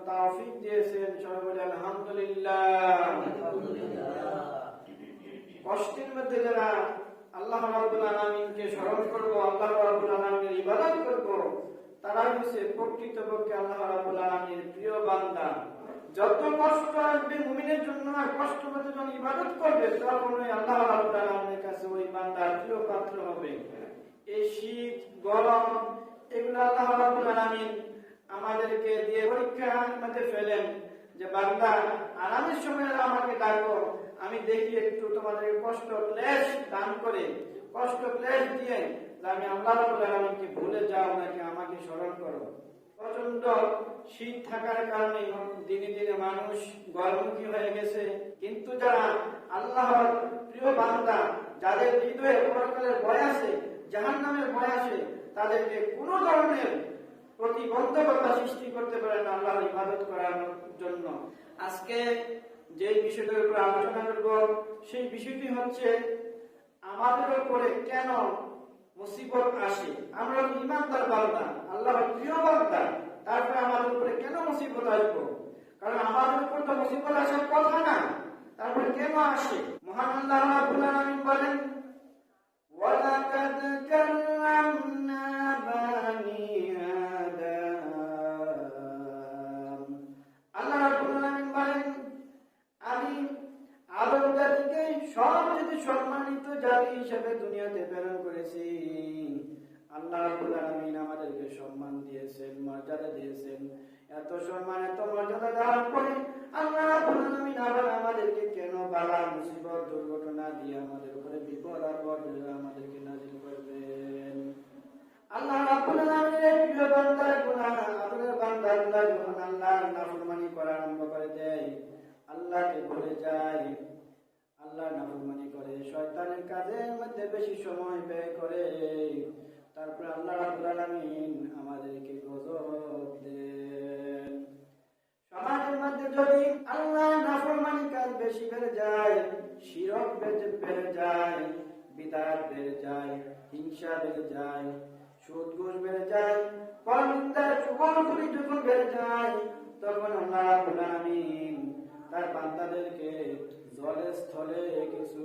তৌফিক দিয়েছেন। সবাই বলে আলহামদুলিল্লাহ। কষ্টের মধ্যে যারা আল্লাহ রাব্বুল আলামিনকে স্মরণ করব, আল্লাহ রাব্বুল আলামিনের ইবাদত করব, তারাই হচ্ছে প্রকৃতপক্ষে আল্লাহ রাব্বুল আলামিনের প্রিয় বান্দা। যত কষ্ট আসবে মুমিনের জন্য, আর কষ্ট মধ্যে যখন ইবাদত করবে তখন আল্লাহ রাব্বুল আলামিনের কাছে ওই বান্দার প্রিয় পাত্র হবে। এই শীত গরম এগুলো আল্লাহ রাব্বুল আলামিন আমাদেরকে দিয়ে পরীক্ষার মধ্যে ফেলেন যে বান্দা আরামের সময় আমাকে ডাকো, আমি দেখি একটু তোমাদের কষ্ট ক্লেশ দান করে, কষ্ট ক্লেশ দিয়ে যে আমি আল্লাহ রাব্বুল আলামিনকে ভুলে যাও নাকি আমাকে স্মরণ করো। প্রচন্ড শীত থাকার কারণে দিনে দিনে মানুষ গর্ভমুখী হয়ে গেছে, কিন্তু যারা আল্লাহর প্রিয় বান্দা, যাদের হৃদয়ে পরকালের ভয় আছে, জাহান্নামের ভয় আছে, তাদেরকে কোন ধরনের প্রতিবন্ধকতা সৃষ্টি করতে পারে না আল্লাহর ইবাদত করার জন্য। আজকে যে বিষয়টার উপর আলোচনা করব সেই বিষয়টি হচ্ছে আমাদের উপরে কেন মুসিবত আসে। আমরা ঈমানদার বান্দা, আল্লাহর প্রিয় বান্দা, তারপরে আমাদের উপরে কেন মুসিবত আসবে? কারণ আমাদের উপর তো মুসিবত আসার কথা না, তারপরে কেন আসে? মহান আল্লাহ রাব্বুল আলামিন বলেন, ওয়ালাকাদ কাররামনা বানি আদম। আল্লাহ রাব্বুল আলামিন বলেন, আমি আদম জাতিকে সবচেয়ে সম্মানিত জাতি হিসেবে দুনিয়াতে প্রেরণ করেছি। আল্লাহ রাব্বুল আলামিন আমাদেরকে সম্মান দিয়েছেন, মর্যাদা দিয়েছেন। এত সম্মান এত মর্যাদা দেওয়ার পরে আল্লাহ রাব্বুল আলামিন আবার আমাদেরকে কেন বালা মুসিবত দুর্ঘটনা দিয়ে আমাদের উপরে বিপদ আপদ আমাদেরকে নাযিল করবেন? আল্লাহ রাব্বুল আলামিনের প্রিয় বান্দার গুনাহ, আদরের বান্দাগুলো যখন আল্লাহর নাফরমানি করা আরম্ভ করে দেয়, আল্লাহকে ভুলে যায়, আল্লাহর নাফরমানি করে, শয়তানের কাজের মধ্যে বেশি সময় ব্যয় করে, তারপরে আল্লাহ রাব্বুল আলামিন আমাদেরকে গজব দেন। সমাজের মধ্যে যদি আল্লাহর নাফরমানি কাজ বেশি বেড়ে যায়, শিরক বেড়ে যায়, বিদআত বেড়ে যায়, হিংসা বেড়ে যায়, সুদ ঘুষ বেড়ে যায়, পরনিন্দা চুগলখড়ি যখন বেড়ে যায়, তখন আল্লাহ রাব্বুল আলামিন তার বান্দাদেরকে জলে স্থলে কিছু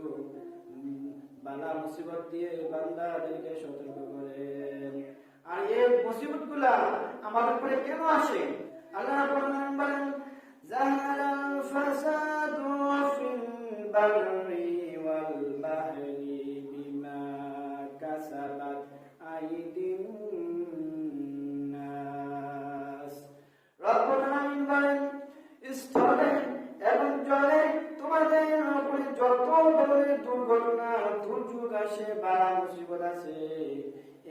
বালা মুসিবত দিয়ে বান্দাদেরকে সতর্ক করেন। আর এই মুসিবত গুলা আমাদের উপরে কেন আসে? আল্লাহ রাব্বুল আলামিন বলেন, যাহারাল ফাসাদু ফিল বাররি ওয়াল বাহরি বিমা কাসাবাত আইদিন নাস। রাব্বুল আলামিন বলেন, স্থলে এবং জলে তোমাদের উপরে যত ধরনের দুর্ঘটনা দুর্যোগ আসে, বালা মুসিবত আছে,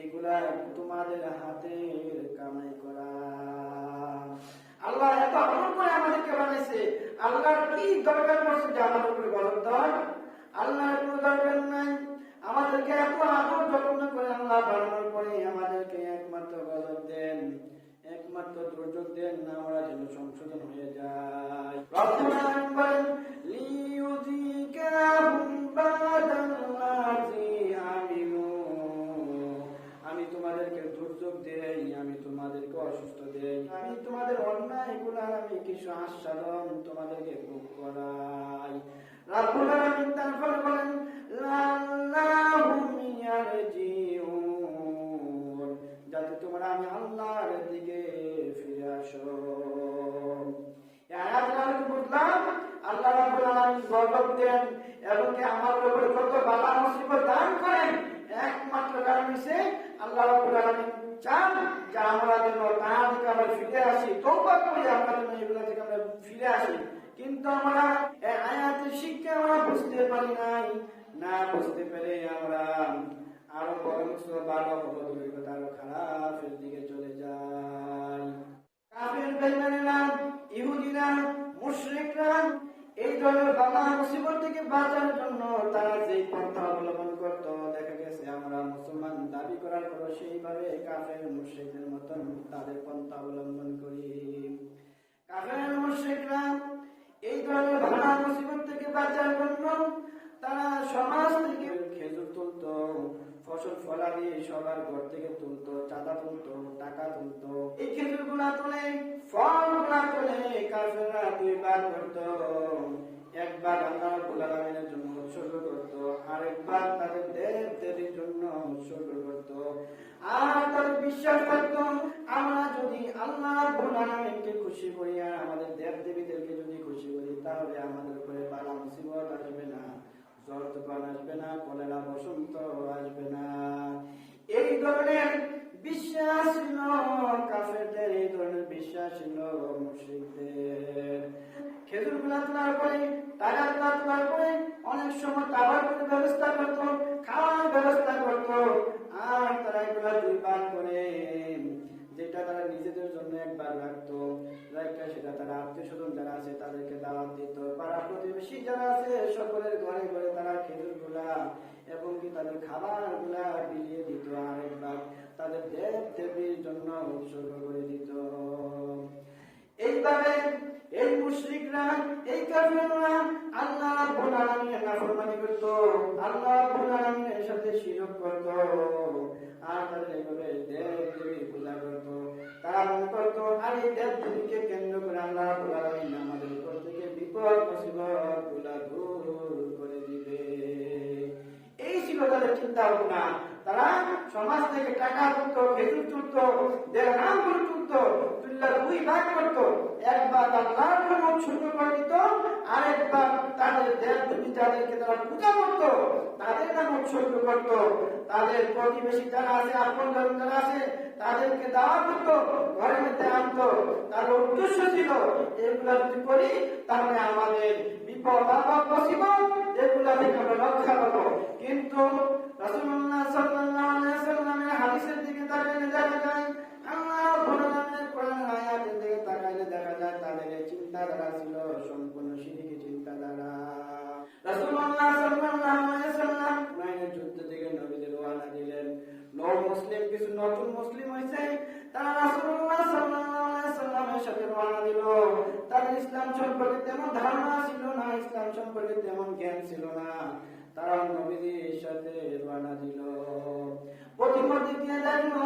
এগুলা তোমাদের হাতের কামাই করা। আল্লাহ এত আমল করে আমাদেরকে বানাইছে, আল্লাহর কি দরকার পড়ছে যে আমাদের উপরে গজব দেওয়ার? আল্লাহর কোনো দরকার নাই। আমাদেরকে এত আদর যত্ন করে আল্লাহ বানানোর পরে আমাদেরকে একমাত্র গজব দেন, একমাত্র দুর্যোগ দেন না, আমরা যেন সংশোধন হয়ে যায়। রব্বুল আলামিন বলেন, লিইউযিকাহুম বাদাল্লাযী আমিলু। আমি তোমাদেরকে দুর্যোগ দেই, আমি তোমাদেরকে অসুস্থ দেই, আমি তোমাদের অন্যায়গুলার আমি কিছু আস্বাদন তোমাদেরকে ভোগ করাই। রব্বুল আলামিন তারপর বলেন, লাআল্লাহুম ইয়ারজিউন, যাতে তোমরা আমি আল্লাহর দিকে ফিরে আসো। বুঝলাম আল্লাহ রাব্বুল আলামিন গজব দেন এবং আমাদের উপরে কত বালা মুসিবত দান করেন, একমাত্র কারণ হচ্ছে আল্লাহ রাব্বুল আলামিন চান যে আমরা যেন তার দিকে আমরা ফিরে আসি, তওবা করি, আমরা যেন এগুলো থেকে আমরা ফিরে আসি। কিন্তু আমরা এই আয়াতের শিক্ষা আমরা বুঝতে পারি নাই, না বুঝতে পেরে আমরা আরো বরঞ্চ ভালো কথা আরো খারাপের দিকে চলে যায়। কাফের বেঈমানেরা, ইহুদিরা, মুশরিকরা এই ধরনের বালা মুসিবত থেকে বাঁচার জন্য তারা যে পন্থা অবলম্বন করত, দেখা গেছে আমরা মুসলমান দাবি করার পর সেইভাবে কাফের মুশরিকদের মতন তাদের পন্থা অবলম্বন করি। কাফের মুশরিকরা এই ধরনের বালা মুসিবত থেকে বাঁচার জন্য তারা সমাজ থেকে খেজুর তুলত, ফসল ফলাদি সবার ঘর থেকে তুলতো, চাঁদা তুলতো, টাকা তুলতো। এই খেজুর গুলা তুলে, ফল গুলা তুলে কাফেররা দুই ভাগ করতো। একবার আল্লাহ রাব্বুল আলামিনের জন্য উৎসর্গ করত, আরেকবার তাদের দেব দেবীর জন্য উৎসর্গ করত। আর তাদের বিশ্বাস করত, আমরা যদি আল্লাহ রাব্বুল আলামিনকে খুশি করিয়া আমাদের দেব দেবীদেরকে যদি খুশি করি, তাহলে আমাদের উপরে বালা মুসিবত আসবে না, জ্বর তুফান আসবে না, কলেরা বসন্ত আসবে না। এই ধরনের বিশ্বাস ছিল কাফেরদের, এই ধরনের বিশ্বাস ছিল মুশরিকদের। খেজুর গুলা তোলার পরে, টাকা গুলা তোলার পরে অনেক সময় তাবারকের ব্যবস্থা করতো, খাওয়ার ব্যবস্থা করতো। আর তারা এগুলা দুই ভাগ করে, যেটা তারা নিজেদের জন্য একবার রাখতো, রাখা সেটা তারা আত্মীয় স্বজন যারা আছে তাদেরকে দাওয়াত দিত। পাড়া প্রতিবেশী যারা আছে সকলের ঘরে ঘরে তারা খেজুর গুলা এবং কি তাদের খাবার গুলা বিলিয়ে দিত, আরেকবার তাদের দেব দেবীর জন্য উৎসর্গ করে দিত। এইভাবে এই মুশরিকরা, এই কাফেররা আল্লাহ রাব্বুল আলামিনের নাফরমানি করত, আল্লাহ রাব্বুল আলামিনের সাথে শিরক করত। আর তারা এইভাবে দেব দেবী পূজা করত। তারা মনে করত, আর এই দেব দেবীকে কেন্দ্র করে আল্লাহ রাব্বুল আলামিন আমাদের উপর থেকে বিপদ মুসিবত গুলা দূর করে দিবে। এই ছিল তাদের চিন্তা ভাবনা। তারা সমাজ থেকে টাকা তুলত, খেজুর তুলত, দেড়হাম করে তুলত, তুল্লার দুই ভাগ করত। একবার আল্লাহর জন্য উৎসর্গ করে দিত, আরেকবার তাদের দেব দেবী যাদেরকে তারা পূজা করত তাদের নাম উৎসর্গ করত। তাদের প্রতিবেশী যারা আছে, আপন যারা আছে তাদেরকে দেওয়া করতো, ঘরের মধ্যে আনতো। তাদের উদ্দেশ্য ছিল এগুলা যদি করি তাহলে আমাদের বিপদ আপদ মুসিবত এগুলা থেকে আমরা রক্ষা পাবো। কিন্তু রাসূলুল্লাহ সাল্লাল্লাহু আলাইহি ওয়াসাল্লামের হাদিসের দিকে তাকাইলে দেখা যায়, আল্লাহ রাব্বুল আলামিনের কোরআনের আয়াতের দিকে তাকাইলে দেখা যায় তাদের চিন্তাধারা ছিল সম্পূর্ণ শিরকি চিন্তাধারা। রাসূলুল্লাহ সাল্লাল্লাহু আলাইহি ওয়াসাল্লাম হুনাইনের যুদ্ধ থেকে নবীদের রওনা দিলেন। মুসলিম কিছু নতুন মুসলিম হয়েছে, তারা রাসূলুল্লাহ সাল্লাল্লাহু আলাইহি ওয়াসাল্লামের সাথে রওনা দিল। তাদের ইসলাম সম্পর্কে তেমন ধারণা ছিল না, ইসলাম সম্পর্কে তেমন জ্ঞান ছিল না। তারা নবীদের সাথে রওনা দিল। প্রতিমধ্যে দিয়ে দেখলো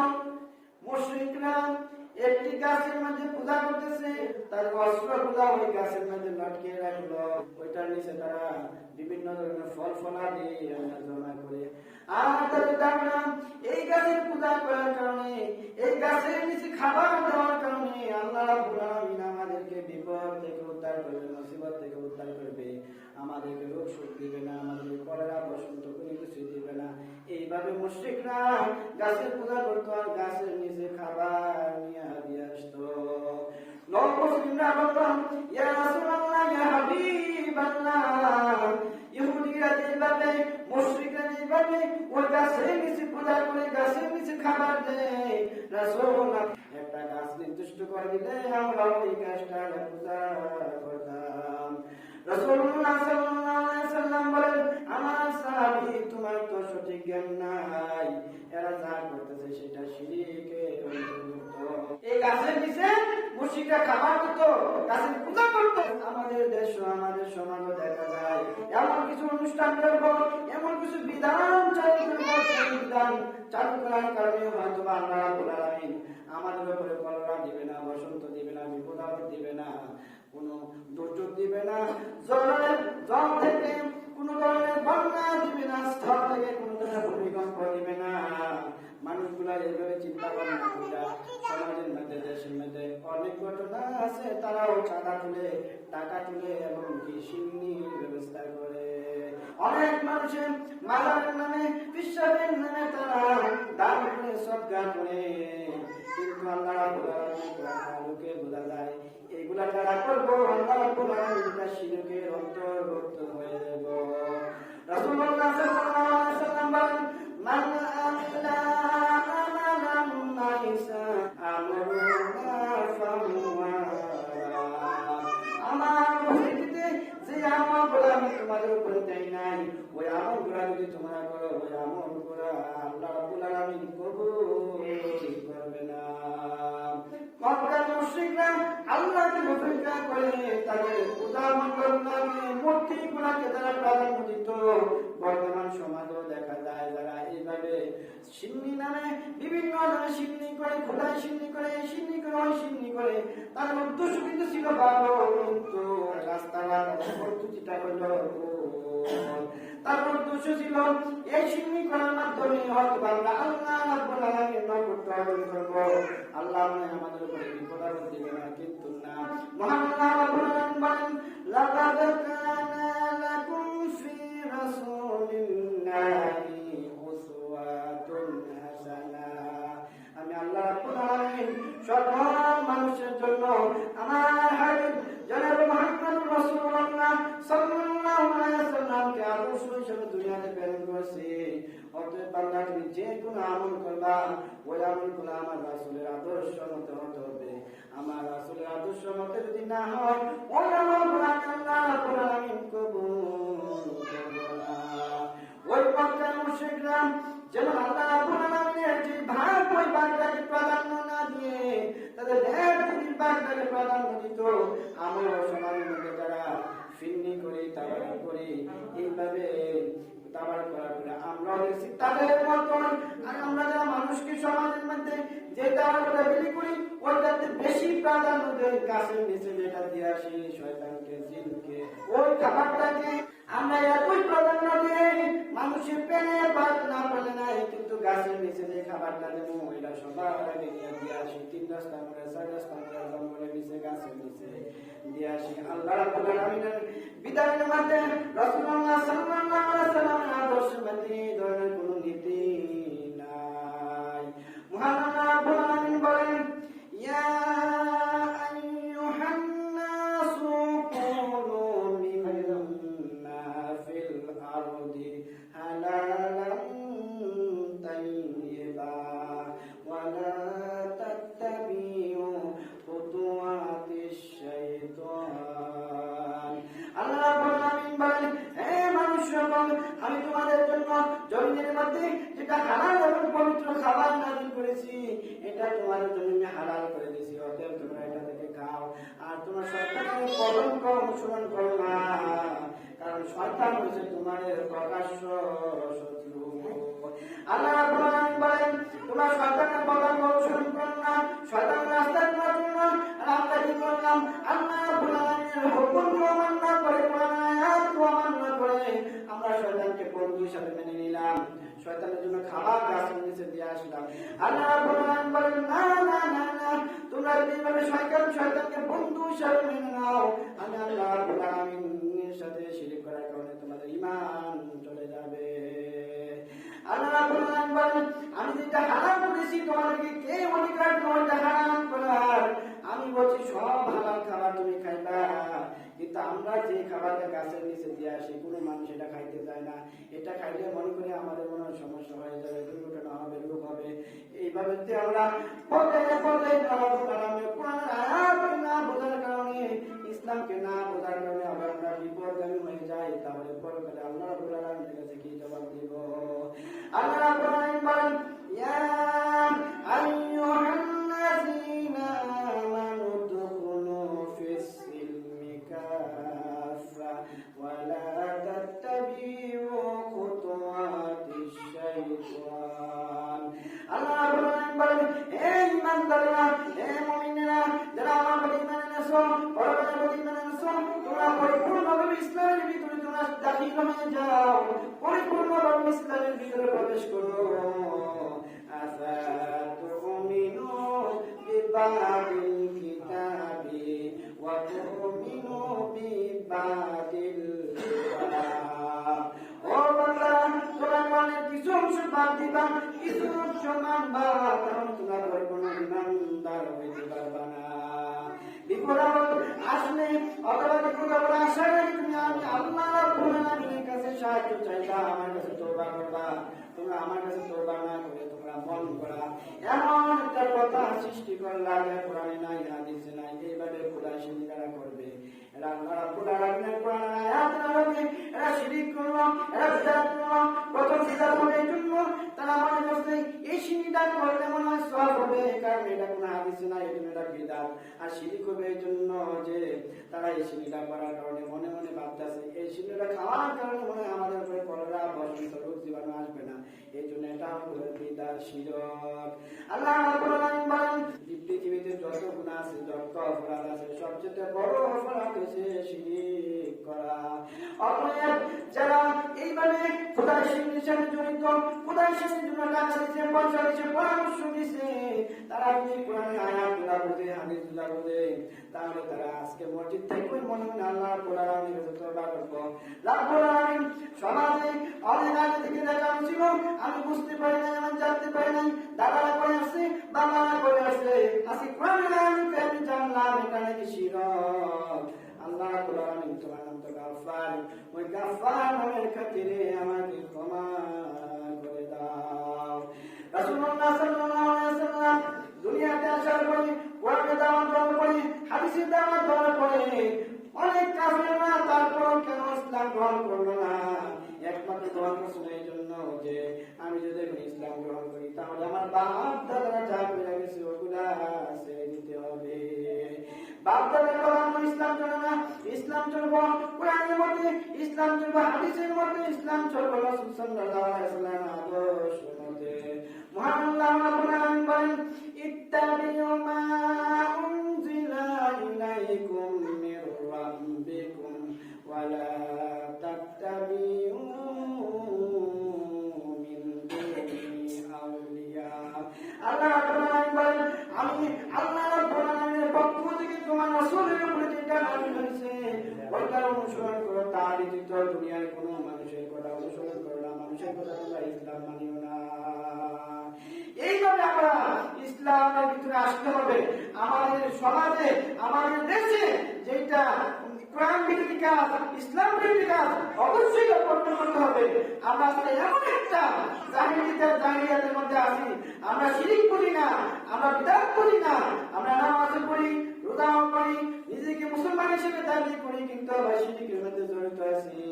মুশরিকরা একটি গাছের মধ্যে পূজা করতেছে, তার অস্ত্রগুলা ওই গাছের মধ্যে লটকিয়ে রাখলো। ওইটার নিচে তারা বিভিন্ন ধরনের ফল ফলাদি জমা করে। আর তাদের ধারণা এই গাছের পূজা করার কারণে, এই গাছের নিচে খাবার দেওয়ার কারণে আল্লাহ রাব্বুল আলামিন আমাদেরকে বিপদ থেকে উদ্ধার করবে, মুসিবত থেকে উদ্ধার করবে, আমাদেরকে রোগ শোক দিবে না, আমাদেরকে কলেরা বসন্ত কোনো কিছু দিবে না। এইভাবে মুশরিকরা গাছের পূজা করতো আর গাছের নিচে খাবার নিয়ে দিয়ে আসতো। মুসলিমরা বলতো, ইয়া রাসূলুল্লাহ, ইয়া হাবিবাল্লাহ, ইহুদিরা যেভাবে, মুশরিকরা যেভাবে ওই গাছের নিচে পূজা করে, গাছের নিচে খাবার দেয়, রাসূল একটা গাছ নির্দিষ্ট করে দিলে আমরা ওই গাছটার পূজা করতাম। রাসূলুল্লাহ সাল্লাল্লাহু আলাইহি ওয়াসাল্লাম বলেন, আমার সাহাবী তোমার তো সঠিক জ্ঞান নাই, এরা যা করতেছে সেটা শিরকের অন্তর্ভুক্ত। এই গাছের নিচে মুশরিকরা খাবার দিত, গাছের পূজা করত। আমাদের দেশ, আমাদের সমাজও দেখা যায় এমন কিছু অনুষ্ঠান করব, এমন কিছু বিধান চালু করব, বিধান চালু করার কারণে হয়তো আল্লাহ রাব্বুল আলামিন আমাদের উপরে কলেরা দিবে না, বসন্ত দিবে না, বিপদ আপদ দিবে না, কোন দুর্যোগ দিবে না, জল থেকে কোন ধরনের বন্যা দিবে না, স্থল থেকে কোন ধরনের ভূমিকম্প দিবে না। মানুষগুলা এইভাবে চিন্তা ভাবনা করে সমাজের মধ্যে, দেশের মধ্যে অনেক ঘটনা আছে, তারাও চাঁদা তুলে, টাকা তুলে এবং কৃষির ব্যবস্থা করে। অনেক মানুষের মাজারের নামে, বিশ্বাসের নামে তারা দান করে, সদকা করে। কিন্তু আল্লাহ রাব্বুল আলামিন লোকে বোঝা যায় এইগুলা যারা করবো আল্লাহ রাব্বুল আলামিন শিরকের অন্তর্ভুক্ত হয়ে যাব। রাসূলুল্লাহ সাল্লাল্লাহু আলাইহি ওয়াসাল্লাম বলেন, মান আমিলা আমালান লাইসা আমরুনা ফাহুয়া। আমার ওহিতে যে আমলগুলো আমি তোমাদের উপরে দেই নাই, ওই আমলগুলো যদি তোমরা করো, ওই আমলগুলো আল্লাহ রাব্বুল আলামিন কবুল করবে না। মক্কার মুশরিকরা আল্লাহকে উপেক্ষা করে তাদের পূজা মণ্ডপগুলোকে, মূর্তিগুলোকে তারা প্রাধান্য দিত। বর্তমান সমাজেও দেখা যায় যারা এইভাবে সিন্নি নামে বিভিন্ন ধরনের সিন্নি করে, খোদাই সিন্নি করে, সিন্নি করে, ওই সিন্নি করে। তার উদ্দেশ্য কিন্তু ছিল ভালো, কিন্তু রাস্তাঘাট পদ্ধতিটা হলো তার উদ্দেশ্য ছিল এই সিন্নি করার মাধ্যমে হয়তো আমরা আল্লাহ রাব্বুল আলামিনের নৈকট্য অর্জন করবো, আল্লাহ আমাদের উপরে বিপদ আপদ দিবে না। কিন্তু না, মহান আল্লাহ রাব্বুল আলামিন বলেন, লাকাদ কানা লাকুম ফি রাসূলিল্লাহি উসওয়াতুন হাসানাহ। আমি আল্লাহ রাব্বুল আলামিন সকল মানুষের জন্য আমার হাবিব জনাব মুহাম্মদ রাসূলুল্লাহ সাল্লাল্লাহু আলাইহি ওয়াসাল্লামকে আদর্শ হিসেবে দুনিয়াতে প্রেরণ করেছি। অতএব বান্দা, তুমি যে কোনো আমল করবা, ওই আমলগুলো আমার রাসূলের আদর্শ মতে হতে হবে। আমার রাসূলের আদর্শ মতে যদি না হয়, ওই আমলগুলো আল্লাহ রাব্বুল আলামিন কবুল করবে না। ওই মক্কার মুশরিকরা যেমন আল্লাহ রাব্বুল আলামিনের যে ভাগ, ওই ভাগটাকে প্রাধান্য না দিয়ে তাদের ভাগটাকে প্রাধান্য দিত। আমরা সমাজের মধ্যে যারা ফিন্নি করি, তাবারক করি, এইভাবে তাবারক করার পরে আমরা দেখছি তাদের মতন। আর আমরা যারা মানুষকে সমাজের মধ্যে যে তাবারকটা বিলি করি, ওইটাতে বেশি প্রাধান্য দেই। গাছের নিচে যেটা দিয়ে আসি শয়তানকে, জিনকে, ওই খাবারটাকে আমরা এতই প্রাধান্য দিই, মানুষের পেনে ভাত না পেলে নাই, কিন্তু গাছের নিচে যে খাবারটা দেবো এটা সবার আগে দিয়ে আসি। 3 রাস্তা করে, 4 রাস্তা করে, জঙ্গলের নিচে, গাছের নিচে দিয়ে আসি। আল্লাহ রাব্বুল আলামিনের বিধানের মধ্যে, রাসূলুল্লাহ সাল্লাল্লাহু আলাইহি ওয়াসাল্লামের আদর্শের মধ্যে এই ধরনের কোনো নীতি নাই। মহান আল্লাহ রাব্বুল আলামিন বলেন, ইয়া আইয়ুহান নাসু কুলু মিম্মা ফিল আরদি হালালান তাইয়্যিবা ওয়া লা তাত্তাবিউ খুতুওয়াতিশ শাইতান। আল্লাহ রাব্বুল আলামিন বলেন, হে মানুষগণ, আমি তোমাদের জন্য জমিনের মধ্যে যেটা হালাল এবং পবিত্র খাবার নাযিল করেছি, এটা তোমাদের জন্য আমি হালাল করে দিয়েছি। অতএব তোমরা এটা থেকে খাও। আর তোমরা শয়তানের কলঙ্ক অনুসরণ করো না, কারণ শয়তান হচ্ছে তোমাদের প্রকাশ্য শত্রু। আল্লাহ রাব্বুল আলামিন বলেন, তোমরা শয়তানের কলঙ্ক অনুসরণ করো না, শয়তানের রাস্তায় তোমরা চলো না। আর আমরা কি করলাম? আল্লাহ রাব্বুল আলামিনের হুকুমকে অমান্য করে, কোরআনের আয়াতকে অমান্য করে আমরা শয়তানকে বন্ধু হিসেবে মেনে নিলাম, শয়তানের জন্য খাবার গাছের নিচে দিয়ে আসলাম। আল্লাহ রাব্বুল আলামিন বলেন, না না না না, তোমরা এইভাবে শয়তানকে বন্ধু হিসেবে মেনে নাও, আমি আল্লাহ রাব্বুল আলামিনের সাথে শিরক করার কারণে তোমাদের ঈমান চলে যাবে। আল্লাহ রাব্বুল আলামিন বলেন, আমি যেটা হারাম করেছি তোমাদেরকে কে অধিকার তোমাদের হারাম করার? আমি বলছি সব হালাল খাবার তুমি খাইবা, কিন্তু আমরা যে খাবারটা গাছের নিচে দিয়ে আসি, কোনো মানুষ এটা খাইতে চায় না। এটা খাইলে মনে করি আমাদের মনে সমস্যা হয়ে যাবে, দুর্ঘটনা হবে, রোগ হবে। এইভাবে আমরা কোরআনের আয়াত না বোঝার কারণে, ইসলামকে না বোঝার কারণে আবার আমরা বিপদগামী হয়ে যাই। তাহলে পরকালে আল্লাহ রাব্বুল আলামিনের কাছে কি জবাব দিব? আল্লাহ রাব্বুল আলামিন বলেন, ইয়া আইয়ুহাল্লাযীনা আমানু দুখুলু ফিস সিলমি কাফা ওয়া লা তাত্তাবিউ খুতুওয়াতিশ শাইতান। আল্লাহ রাব্বুল আলামিন বলেন, হে ঈমানদাররা, হে মুমিনেরা, যারা আমার প্রতি ঈমান এনেছো, পরকালের প্রতি ঈমান এনেছো, তোমরা পরিপূর্ণভাবে ইসলামের ভিতরে তোমরা দাখিল হয়ে যাও, পরিপূর্ণভাবে ইসলামের ভিতরে প্রবেশ করো। আসা তুমিনু বিবাদিল কিতাবি ওয়া তুমিনু বিবাদিল কিতাব। ও বান্দা, তোমরা মানে কিছু অংশ বাদ দিবা, কিছু অংশ মানবা, কারণ তোমরা পরিপূর্ণ ঈমানদার হইতে পারবা না। বিপদ আসলে অথবা বিপদ আসার আগে তুমি আমি আল্লাহ রাব্বুল আলামিনের কাছে সাহায্য চাইবা, আমার কাছে তওবা করবা। তোমরা আমার কাছে তওবা না করে তোমরা মন করা এমন একটা কথা সৃষ্টি করলা, কোরআনে নাই, হাদিসে নাই। এইভাবে খোদা শিরক যারা করবে, এরা আল্লাহ রাব্বুল আলামিনের কোরআনের আয়াত নামে এরা শিরক করলো, এরা বিদআত করলো। প্রথম বিদআত হবে এই জন্য তারা মনে করছে এই শিরকটা করলে মনে হয় সওয়াব হবে, কারণ এটা কোনো হাদিসে নাই, এজন্য এটা বিদাত। আর শিরিক হবে এই জন্য যে তারা এই সিনিটা করার কারণে মনে মনে ভাবতেছে এই সিনিটা খাওয়ার কারণে মনে হয় আমাদের উপরে কলেরা বসন্ত রোগ জীবাণু আসবে না, এই জন্য এটা হবে বিদাত শিরক। আল্লাহ রাব্বুল আলামিন বলেন পৃথিবীতে যত গুনাহ আছে, যত অপরাধ আছে, সবচেয়ে বড় অপরাধ হচ্ছে শিরিক করা। অতএব যারা এইভাবে খোদার শিরকের সাথে জড়িত, খোদার শিরকের জন্য টাকা দিচ্ছে, পয়সা দিচ্ছে, পরামর্শ দিচ্ছে, তারা যদি কোরআনের আয়াতগুলো বোঝে, হাদিসগুলো বোঝে, তাহলে তারা আজকে মসজিদ থেকে মনে মনে আল্লাহর কোরআনের কাছে তওবা করবে। রাব্বুল আলামিন সমাজে অনেক আগে থেকে দেখা ছিল, আমি বুঝতে পারি না, আমি জানতে পারি নাই, দাদারা করে আসছে, বাবারা করে আসছে, আজকে কোরআনের আয়াতকে আমি জানলাম এটা নাকি শিরক। আল্লাহ কোরআন তোমার নাম তো গাফফার, ওই গাফফার নামের খাতিরে আমাকে ক্ষমা করে দাও। রাসূলুল্লাহ সাল্লাল্লাহু আলাইহি ওয়াসাল্লাম দুনিয়াতে আসার পরে কোরআনের দাওয়াত দেওয়ার পরে, হাদিসের দাওয়াত দেওয়ার পরে অনেক কাফেররা তারপর কেন ইসলাম গ্রহণ করলো না? একমাত্র গ্রহণ করছিল এই জন্য যে আমি যদি ইসলাম গ্রহণ করি তাহলে আমার বাপ দাদারা যা করে গেছে ওগুলা ছেড়ে দিতে হবে। বাপ দাদার কথা ইসলাম চলে না, ইসলাম চলবো কোরআনের মধ্যে, ইসলাম চলবো হাদিসের মধ্যে, ইসলাম চলবো রাসূল সাল্লাল্লাহু আলাইহি ওয়াসাল্লামের আদর্শের মধ্যে। মহান আল্লাহ রাব্বুল আলামিন বলেন ইত্তাবিউ মা উনজিলা ইলাইকুম মির রাব্বিকুম ওয়া লা তাত্তাবিউ মিন দুনিহি আউলিয়া। আল্লাহ রাব্বুল আলামিন বলেন আমি আল্লাহ রাব্বুল আলামিনের পক্ষ থেকে তোমার রাসূলের উপরে যেটা নাযিল হয়েছে ওইটা অনুসরণ করো, তার ব্যতীত দুনিয়ার কোনো মানুষের কথা অনুসরণ করো না, মানুষের কথা তোমরা ইসলাম মানিও না। এইভাবে আমরা ইসলামের ভিতরে আসতে হবে। আমাদের সমাজে, আমাদের দেশে যেটা কোরআন বিরোধী কাজ, ইসলাম বিরোধী কাজ অবশ্যই বন্ধ করতে হবে। আমরা আসলে এমন একটা জাহিলিয়াতের মধ্যে আছি, আমরা শিরিক করি না, আমরা বিদআত করি না, আমরা নামাজ পড়ি, রোজাও করি, নিজেকে মুসলমান হিসেবে দাবি করি, কিন্তু আমরা শিরিকের মধ্যে জড়িত আছি।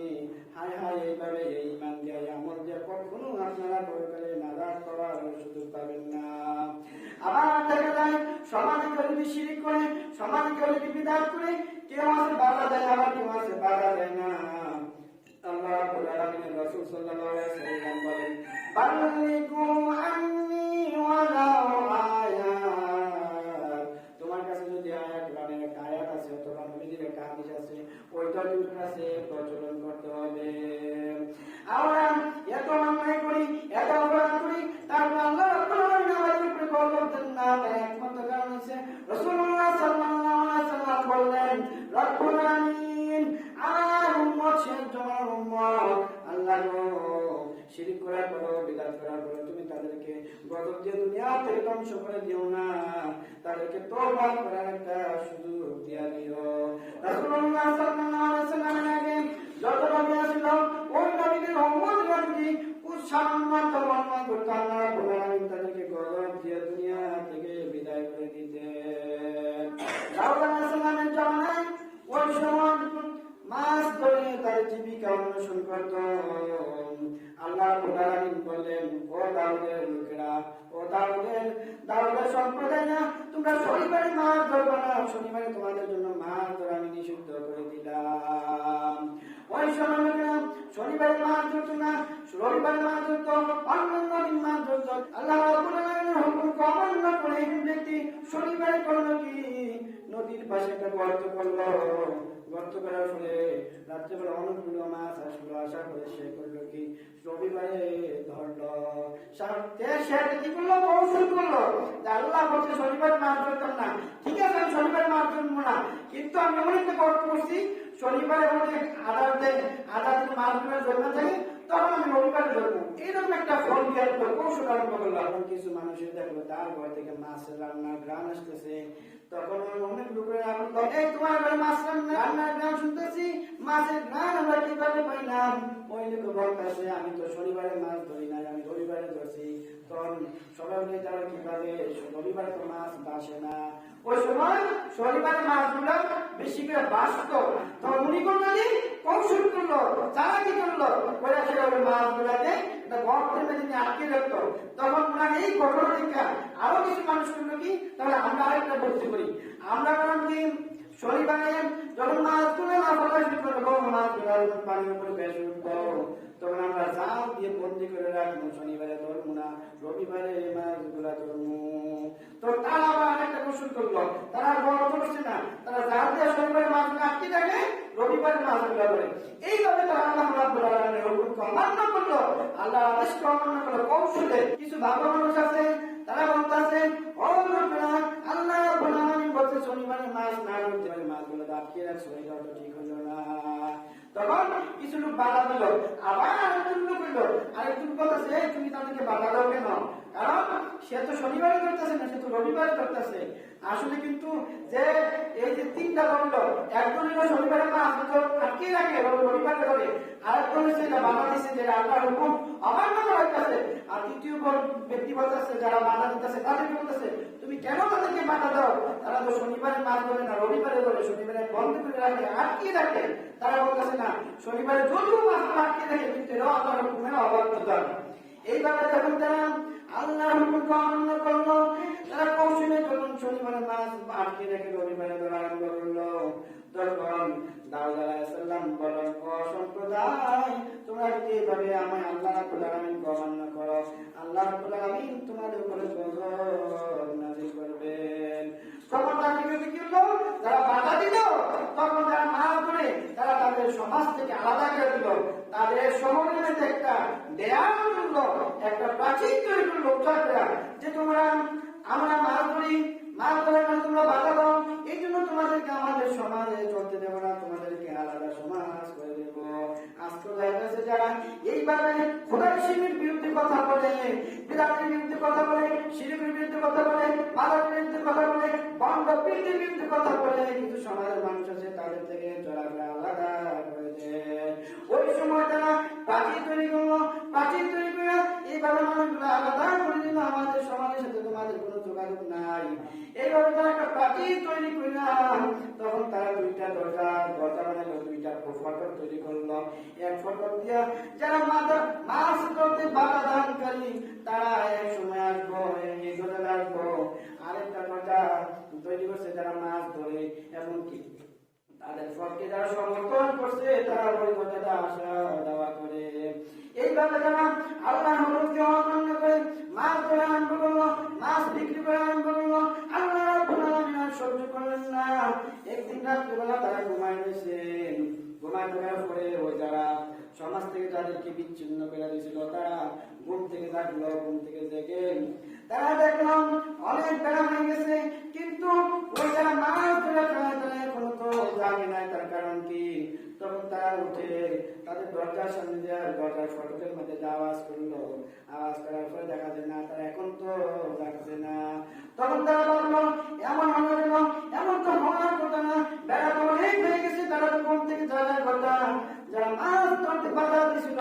হায় হায়, এইভাবে এই ইমান দিয়ে আমল দিয়ে কখনো আপনারা পরকালে নাজাত পাওয়ার সুযোগ পাবেন না। আবার দেখা যায় সমাজে কেউ শিরিক করে, সমাজে কেউ বিদআত করে, কেউ আছে বাধা দেয়, আবার কেউ আছে বাধা দেয় না। আল্লাহ রাব্বুল আলামিনের রাসূল সাল্লাল্লাহু আলাইহি ওয়াসাল্লাম বলেন বাল্লিগু আন্নী ওয়ালাউ আয়াত। তোমার কাছে যদি আয়াত, কোরআনের একটা আয়াত আছে অথবা নবীজির একটা হাদিস আছে, ওইটা যদি কাছে প্রচলন করতে হবে। আমরা এত অন্যায় করি, এত অপরাধ করি, তারপর আল্লাহ রাব্বুল আলামিন আমাদের উপরে গজব দেন না। তার একমাত্র কারণ হচ্ছে রাসূলুল্লাহ সাল্লাল্লাহু আলাইহি ওয়াসাল্লাম বললেন রব্বুল আলামিন আমার উম্মত শেষ জমানার উম্মত, আল্লাহ গো শিরিক করার পর, বিদআত করার পর তুমি তাদেরকে গজব দিয়ে দুনিয়া থেকে ধ্বংস করে দিও না, তাদেরকে তওবা করার একটা সুযোগ দিয়া দিও। রাসূলুল্লাহ সাল্লাল্লাহু আলাইহি ওয়াসাল্লামের আগে যত নবী আসিল, ওই নবীদের উম্মত গণকে উৎসাহিত বর্ণনা করতে আল্লাহ রাব্বুল আলামিন তাদেরকে গজব দিয়ে দুনিয়া থেকে বিদায় করে দিতেন। দাউদ আলাইহিস সালামের জামানায় ওই সময় মাছ ধরে তার জীবিকা অন্বেষণ করত। আল্লাহ রাব্বুল আলামিন বললেন ও দাউদের লোকেরা, ও দাউদের সম্প্রদায় না, তোমরা শনিবারে মাছ ধরবে না, শনিবারে তোমাদের জন্য মাছ ধরা আমি নিষিদ্ধ করে দিলাম। ওই সময় লোকেরা শনিবারে মাছ ধরত না, রবিবারে মাছ ধরত, অন্যান্য দিন মাছ ধরত। আল্লাহ রাব্বুল আলামিনের হুকুমকে অমান্য করে ব্যক্তি শনিবারে করলো কি, নদীর পাশে একটা গর্ত করলো, গর্ত করার ফলে রাত্রেবেলা অনেকগুলো মাছ আসলো, আশা করে সে করলো কি রবিবারে ধরলো, সে কি করলো, কৌশল করলো, আল্লাহ বলছে শনিবার মাছ ধরতাম না, ঠিক আছে আমি শনিবার মাছ ধরবো না, কিন্তু আমি এমন একটা গর্ত করছি শনিবারে মধ্যে আধার দিন মাছগুলো ধরতে থাকে, তখন আমি রবিবারে ধরবো। এইরকম একটা ফোন দেওয়ার পর কৌশল আরম্ভ করলো। এখন কিছু মানুষের দেখলো তার ঘর থেকে মাছের রান্নার গ্রাম আসতেছে, তখন অনেক লোকের আনন্দ, এই তোমার ঘরে মাছ রান্নার গ্রাম শুনতেছি, মাছের গ্রাম আমরা কিভাবে পাইলাম? ওই লোক বলতেছে আমি তো শনিবারে মাছ ধরি নাই, আমি রবিবারে ধরছি। তখন সবাই বলে তারা কিভাবে, রবিবারে তো মাছ বাসে না। ওই সময় শনিবারে মাছগুলো বেশি করে বাসত, তখন উনি করলেন কৌশল করলো করলো, তারা কি করলো, ওরা সেভাবে মাছগুলাকে একটা গর্তের মধ্যে নিয়ে আটকে রাখতো। তখন ওনার এই ঘটনা থেকে আরো কিছু মানুষ করলো কি, তাহলে আমরা আরেকটা বলতে করি, আমরা কারণ কি শনিবারে যখন মাছগুলো মাছগুলো পানির উপরে ভেসে উঠবো, তখন আমরা জাল দিয়ে বন্দি করে রাখবো, শনিবারে ধরবো না, রবিবারে মাছগুলা ধরবো। তো তারা আবার একটা কৌশল করলো, তারা গল্প করছে না, তারা জাল দিয়ে শনিবারে মাছগুলো আটকে রাখে, রবিবারে মাছগুলা ধরে। এইভাবে তারা আল্লাহ রাব্বুল আলামিনের হুকুমকে অমান্য করলো, আল্লাহর আদেশকে অমান্য করলো কৌশলে। কিছু ভালো মানুষ আছে, তারা বলতেছে ও লোকেরা, আল্লাহ রাব্বুল আলামিন বলছে শনিবারে মাছ না ধরতে পারে, মাছগুলো আটকে রাখছো, এটা তো ঠিক হলো না। তখন কিছু লোক বাধা দিল, আবার আরেকজন লোক হইলো, আরেকজন বলতেছে তুমি তাদেরকে বাধা দাও কেন, কারণ সে তো শনিবারে করতেছে না, সে তো রবিবারে করতেছে। আসলে কিন্তু যে এই যে তিনটা বললো, একজন হলো শনিবারে মাছ আটকে রাখে, রবিবারে করে, আরেকজন হচ্ছে বাধা দিচ্ছে যে আল্লাহর হুকুম অমান্য করতেছে, আর তৃতীয় ব্যক্তি বলতেছে যারা বাধা দিতেছে তাদেরকে বলতেছে তুমি কেন তাদেরকে বাধা দাও, তারা তো শনিবারে মাছ ধরে না, রবিবারে ধরে, শনিবারে বন্ধ করে রাখে, আটকে রাখে। তারা বলতেছে না শনিবারে যদিও মাছ আটকে রাখে, কিন্তু এরাও আল্লাহর হুকুমের অবাধ্যতা। এইভাবে যখন তারা আল্লাহর হুকুমকে অমান্য করলো, তারা কৌশলে যখন শনিবারে মাছ আটকে রেখে রবিবারে ধরা আরম্ভ করলো, তখন দাউদ আলাইহিস সালাম বলেন ও সম্প্রদায়, তোমরা যদি এইভাবে আমায় আল্লাহ রাব্বুল আলামিনকে অমান্য করো, আল্লাহ রাব্বুল আলামিন তোমাদের উপরে গজব নাযিল করবেন। তখন তারা কি করলো, যারা বাধা দিল, তখন যারা মাছ ধরে তারা তাদের সমাজ থেকে আলাদা করে দিল, তাদের শহরের মধ্যে একটা দেয়াল তুললো, একটা প্রাচীর তৈরি করলো, যে তোমরা আমরা মাছ ধরি, মাছ ধরার জন্য তোমরা বাধা দাও, এই জন্য তোমাদেরকে আমাদের সমাজে চলতে দেবো না, তোমাদেরকে আলাদা সমাজ করে দেবো। আজকে দেখা যাচ্ছে যারা এইভাবে খোদাই শিবির বিরুদ্ধে কথা বলে, বিরাটের বিরুদ্ধে কথা বলে, শিরিকের বিরুদ্ধে কথা বলে, মাদার বিরুদ্ধে কথা বলে, বন্ধ পীরের বিরুদ্ধে কথা বলে, কিন্তু সমাজের মানুষ আছে তাদের থেকে চলাফেরা আলাদা করে দেয়। ওই সময় তারা প্রাচীর তৈরি করলো, প্রাচীর তৈরি করে এইভাবে মানুষগুলো আলাদা করে দিল, আমাদের সমাজের সাথে তোমাদের কোনো যোগাযোগ নাই। এইভাবে তারা একটা প্রাচীর তৈরি করলাম, তখন তারা দুইটা দরজা বানালো, দুইটা ফটক তৈরি করলো। এক ফটক দিয়া যারা মাছ ধরতে বাধা দানকারী তারা এক সময় আসবো, এই দরজা আসবো। আরেকটা দরজা তৈরি করছে যারা মাছ ধরে, এমনকি তাদের ফটকে যারা সমর্থন করছে তারা ওই দরজাটা আসা যাওয়া করে। এইভাবে যারা আল্লাহর হুকুমকে অমান্য করে মাছ ধরে আরম্ভ করলো, মাছ বিক্রি করে আরম্ভ করলো, আল্লাহ রাব্বুল আলামিন আর সহ্য করলেন না। একদিন রাত্রিবেলা তারা ঘুমায় রয়েছেন, ঘুমায় থাকার পরে ওই যারা সমাজ থেকে তাদেরকে বিচ্ছিন্ন করে দিয়েছিল তারা ঘুম থেকে জাগলো, ঘুম থেকে জেগে তারা দেখলাম অনেক বেলা হয়ে গেছে, কিন্তু ওই যারা মাছ ধরে খায় তারা এখনো তো জাগে নাই। তার কারণ কি, তখন তারা উঠে তাদের দরজার সামনে দেওয়ার দরজার ফটকের মধ্যে আওয়াজ করলো, আওয়াজ করার পরে দেখা যায় না, তারা এখন তো জাগছে না। তখন তারা বললো এমন হলো কেন, এমন তো হওয়ার কথা না, বেলা তো অনেক হয়ে গেছে, তারা তো ঘুম থেকে জাগার কথা। যারা মাছ ধরতে বাধা দিয়েছিল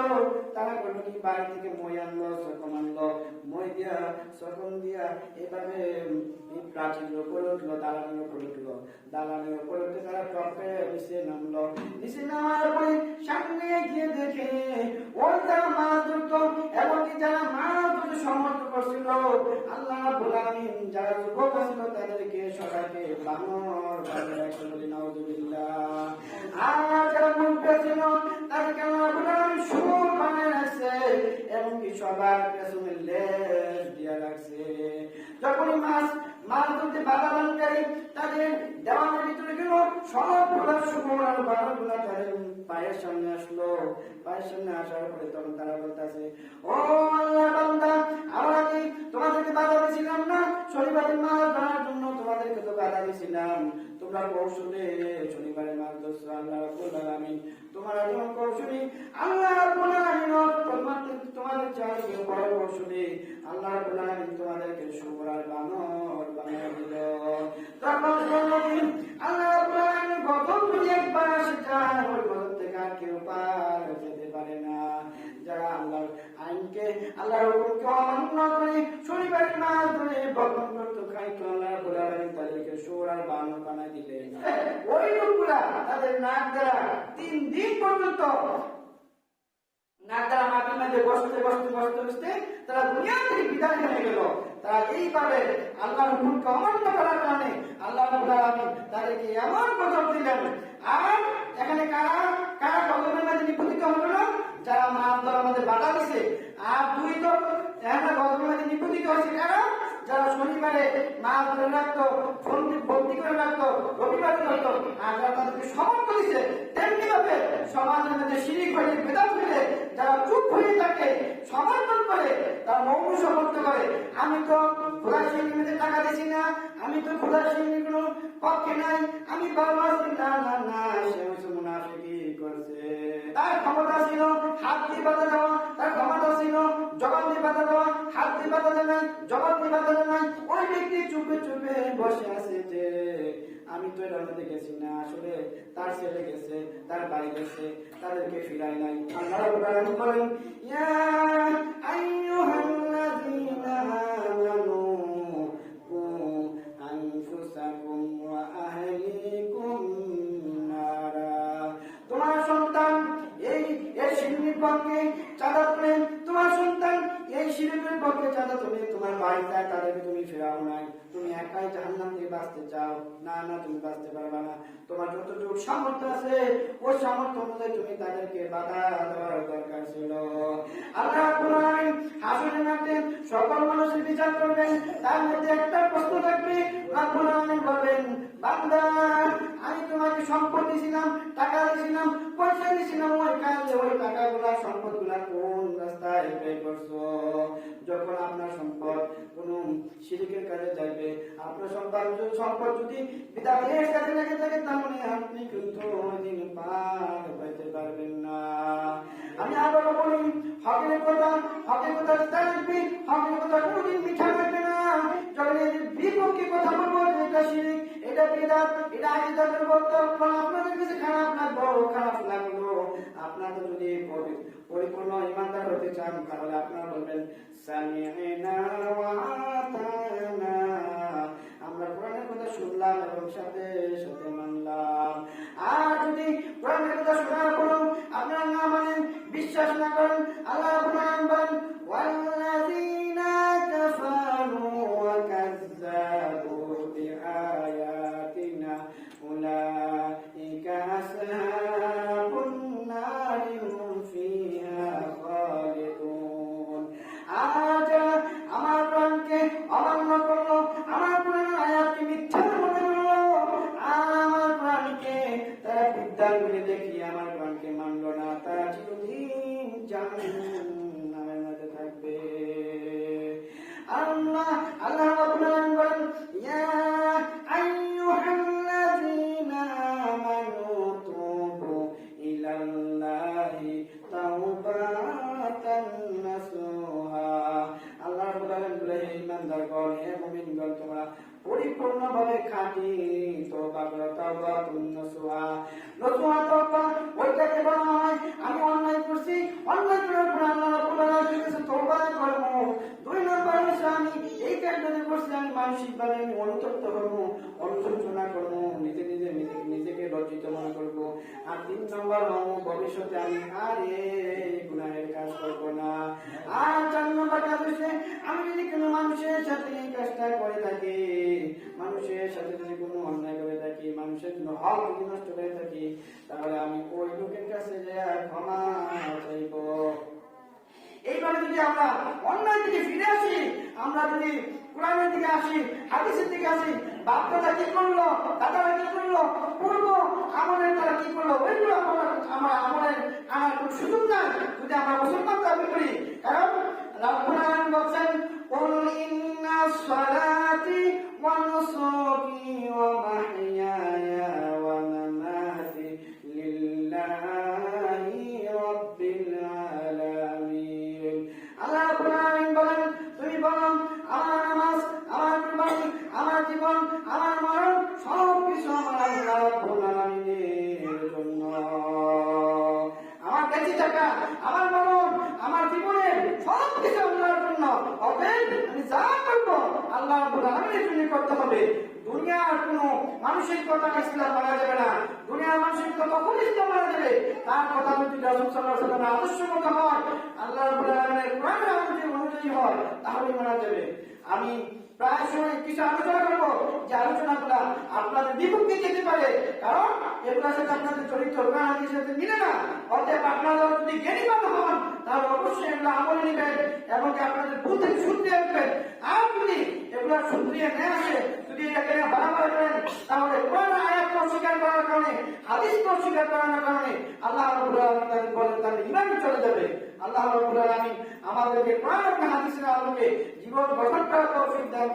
তারা করলো কি, বাড়ি থেকে মই আনলো, সকম আনলো, মই দিয়া সকম দিয়া এভাবে প্রাচীর উপরে উঠলো, দালানের উপরে উঠলো, দালানের উপরে উঠে তারা টপে নিচে নামলো। নিচে নামার পরে সামনে গিয়ে দেখে ওই যারা মাছ ধরতো, এমনকি যারা মাছ ধরতে সমর্থ করছিল, আল্লাহ রাব্বুল আলামিন যারা যুবক ছিল তাদেরকে সবাইকে বানর বানিয়ে রাখছিল, নাউযুবিল্লাহ। আর যারা মুরব্বি ছিল তাদেরকে আল্লাহ রাব্বুল আলামিন সুর বানিয়ে রাখছে, এমনকি সবার পেছনে লেজ দিয়ে রাখছে। যখনই মাছ ধরতে বাধা দানকারী তাদের দেওয়ালের ভিতরে গেল, সবগুলা সুর আর বানরগুলা তাদের পায়ের সামনে আসলো। পায়ের সামনে আসার পরে তখন তারা বলতেছে ও আল্লাহ বান্দা, আমরা কি তোমাদেরকে বাধা দিয়েছিলাম না? শনিবারের মাছ ধরার জন্য তোমাদেরকে তো বাধা দিয়েছিলাম, তোমরা কৌশলে শনিবারের মাছ ধরছো। আল্লাহ রাব্বুল আলামিন তোমরা যেমন কৌশলী, আল্লাহ রাব্বুল আলামিন তোমাদের চাই বড় কৌশলী, আল্লাহ রাব্বুল আলামিন তোমাদেরকে শুকর আর বানর বানিয়ে দিল। তখন আল্লাহ রাব্বুল আলামিন গজব যদি একবার আসে যায়, ওই গজব থেকে আর কেউ পার যেতে পারে না। যারা আল্লাহর আইনকে, আল্লাহর হুকুমকে অমান্য করে শনিবারের মাছ ধরে বকন করতো, খাইতো, আল্লাহ রাব্বুল আলামিন তাদেরকে শুকর আর বানর বানিয়ে দিলেন। ওই লোকগুলা তাদের নাক দ্বারা 3 দিন পর্যন্ত নাক দ্বারা মাটির মধ্যে বসতে বসতে বসতে বসতে তারা দুনিয়া থেকে বিদায় হয়ে গেল। তারা এইভাবে আল্লাহর হুকুমকে অমান্য করার কারণে আল্লাহ রাব্বুল আলামিন তাদেরকে এমন গজব দিলেন। আর এখানে কারা কারা গজবের মধ্যে নিপতিত হলো না? যারা মাছ ধরার মধ্যে বাধা দিছে। আর দুই তো এখানে গজবের মধ্যে নিপতিত হয়েছে কারা? যারা শনিবারে মাছ ধরে রাখতো, বন্দি করে রাখতো, রবিবার করতো, আর যারা তাদেরকে সমর্থ দিছে। তেমনি ভাবে সমাজের মধ্যে শিরিক হয়ে বেদাত হয়ে যারা চুপ হয়ে থাকে, সমর্থন করে, তারা মৌন সমর্থন করে, আমি তো খোদা শ্রেণীর মধ্যে টাকা দিছি না, আমি তো খোদা শ্রেণীর কোনো পক্ষে নাই, আমি ভালো আছি, না না না, সে হচ্ছে মুনাফিকি করছে। তার ক্ষমতা ছিল হাত দিয়ে বাধা দেওয়া, তার ক্ষমতা ছিল জবাব দিয়ে বাধা দেওয়া, হাত দিয়ে বাধা দেয় নাই, জবাব দিয়ে বাধা দেয় নাই। ওই ব্যক্তি চুপে চুপে বসে আছে যে আমি তো এর মধ্যে গেছি না, আসলে তার ছেলে গেছে, তার বাড়ি গেছে, তাদেরকে ফিরাই নাই। আল্লাহ রাব্বুল আলামিন বলেন, ইয়া আইয়ুহাল্লাযীনা আমানু কু আনফুসাকুম ওয়া আহলিকুম নারা। তোমার সন্তান এই শিরকের পক্ষে চাঁদা তুলে, তোমার সন্তান এই শিরকের পক্ষে চাঁদা তুলে তোমার বাড়িতে তাদেরকে তুমি ফেরাও নাই, তুমি একাই জাহান্নাম থেকে বাঁচতে চাও, না না তুমি বাঁচতে পারবে না। তোমার যতটুকু সামর্থ্য আছে ওই সামর্থ্য অনুযায়ী তুমি তাদেরকে বাধা দেওয়ার দরকার ছিল। আল্লাহ রাব্বুল আলামিন হাসরের মাঠে সকল মানুষের বিচার করবেন, তার মধ্যে একটা প্রশ্ন থাকবে। রাব্বুল আলামিন বলবেন, বান্দা আমি তোমাকে সম্পদ দিয়েছিলাম, টাকা দিয়েছিলাম, পয়সা দিয়েছিলাম, ওই কাজে ওই টাকাগুলা সম্পদগুলা কোন রাস্তায় ব্যয় করছো? যখন আপনার সম্পদ কোন শিরকের কাজে যাবে, আপনার সম্পদ যদি বিদাতের কাজে লেগে থাকে, তাহলে আপনি কিন্তু ওইদিন পার পাইতে পারবেন না। আমি আবারও বলি, হকের কথা থাকবে, হকের কথা কোনদিন মিঠা লাগবে না। যখন এর বিপক্ষে কথা বলবো, এটা শিরক, এটা বিদআত, এটা আকীদার বক্তব্য আপনাদের কাছে খারাপ লাগলো। আপনারা যদি পরিপূর্ণ ঈমানদার হতে চান, তাহলে আপনারা বলবেন সামি'না ওয়া আতা'না। আমরা কোরআনের কথা শুনলাম এবং সাথে সাথে মানলাম। আর যদি কোরআনের কথা শোনার পরও আপনারা না মানেন, বিশ্বাস না করেন, আল্লাহ রাব্বুল আলামিন বলেন, ওয়াল্লাযীনা কাফারু ওয়া কাযযাবু বিআয়াতিনা উলাইকা আসহাবুন নারি হুম ফিহা খালিদুন। আর যারা আমার কোরআনকে অমান্য করলো, আমার কোরআনের আয়াতকে মিথ্যা মনে করলো, আর আমার কোরআনকে তারা বিদ্যা করে দেখিয়ে আমার কোরআনকে মানলো না, তারা চিরদিন জাহান্নামের মধ্যে থাকবে। আল্লাহ রাব্বুল আলামিন বলেন, ইয়া আইয়ুহাল্লাযীনা আমানু তুবু ইলাল্লাহি তাওবাতান নাসুহা। আল্লাহ রাব্বুল আলামিন বলেন, ঈমানদারগণ, হে মুমিনগণ, তোমরা পরিপূর্ণভাবে খাঁটি তওবা করো। তাওবাতুন নাসুহা, নসুহা তওবা ওইটাকে বলা হয় আমি অন্যায় করছি, অন্যায় করার পর আল্লাহ রাব্বুল আলামিন কাছে তওবা করব। 2 নম্বর হচ্ছে আমি এই কাজটা করছি, আমি মানসিকভাবে আমি অনুতপ্ত করব, অনুশোচনা করব, নিজেকে লজ্জিত মনে করব। আর 3 নম্বর ভবিষ্যতে আমি আর এই গুনাহের কাজ করব না। আর 4 নম্বর কাজ হচ্ছে আমি যদি কোনো মানুষের সাথে এই কাজটা করে থাকি, মানুষের সাথে যদি কোনো অন্যায় করে থাকি, মানুষের জন্য হক যদি নষ্ট করে থাকি, তাহলে আমি ওই লোকের কাছে যাই ক্ষমা চাইব। এইভাবে যদি আমরা অন্যায় থেকে ফিরে আসি, আমরা যদি কোরআনের দিকে আসি, হাদিসের দিকে আসি, বাপদাদা কি করলো, দাদারা কি করলো, পূর্ব আমলের তারা কি করলো, ওইগুলো আমার আমলের আনার কোনো সুযোগ নাই যদি আমরা মুসলমান দাবি করি। কারণ রাব্বুল আলামিন বলছেন, কুল ইন্না সলাতি ওয়া নুসুকি ওয়া মাহইয়ায়া ওয়া মামাতি লিল্লাহি রাব্বিল আলামিন। আল্লাহ রাব্বুল আলামিন বলেন, তুমি বলো আমার নামাজ, আমার কুরবানি, আমার জীবন, আমার মরণ সবকিছু আমার আল্লাহ রাব্বুল আলামিনের জন্য। আমার বেঁচে থাকা, আমার মরণ, আমার জীবনের সবকিছু আল্লাহর জন্য। অতএব আমি যা করবো আল্লাহ রাব্বুল আলামিনের জন্য করতে হবে। দুনিয়ার কোনো মানুষের কথা ইসলাম মানা যাবে না। দুনিয়ার মানুষের কথা কখন ইসলাম মানা যাবে? তার কথা যদি রাসূল সাল্লাল্লাহু আলাইহি ওয়াসাল্লামের আদর্শ মতো হয়, আল্লাহ রাব্বুল আলামিনের কোরআনের অনুযায়ী হয়, তাহলেই মানা যাবে। আমি প্রায় সময় কিছু আলোচনা করবো, যে আলোচনাগুলো আপনাদের বিপক্ষে যেতে পারে, কারণ এগুলোর সাথে আপনাদের চরিত্র কোরআন হাদিসের সাথে মিলে না। অতএব আপনারা যদি জ্ঞানীবান হন, তাহলে অবশ্যই এগুলো আমলে নেবেন এবং আপনাদের ভুল থেকে শুধরিয়ে উঠবেন। আর যদি এগুলো শুধরিয়ে না আসে, যদি এটাকে বাড়াবাড়ি করেন, তাহলে কোরআন আয়াত অস্বীকার করার কারণে, হাদিস অস্বীকার করার কারণে আল্লাহ রাব্বুল আলামিন তাদের বলেন তাদের ঈমান চলে যাবে। আল্লাহ রাব্বুল আলামিন আমাদেরকে কোরআন এবং হাদিসের আলোকে জীবন গঠন করার তৌফিক দান।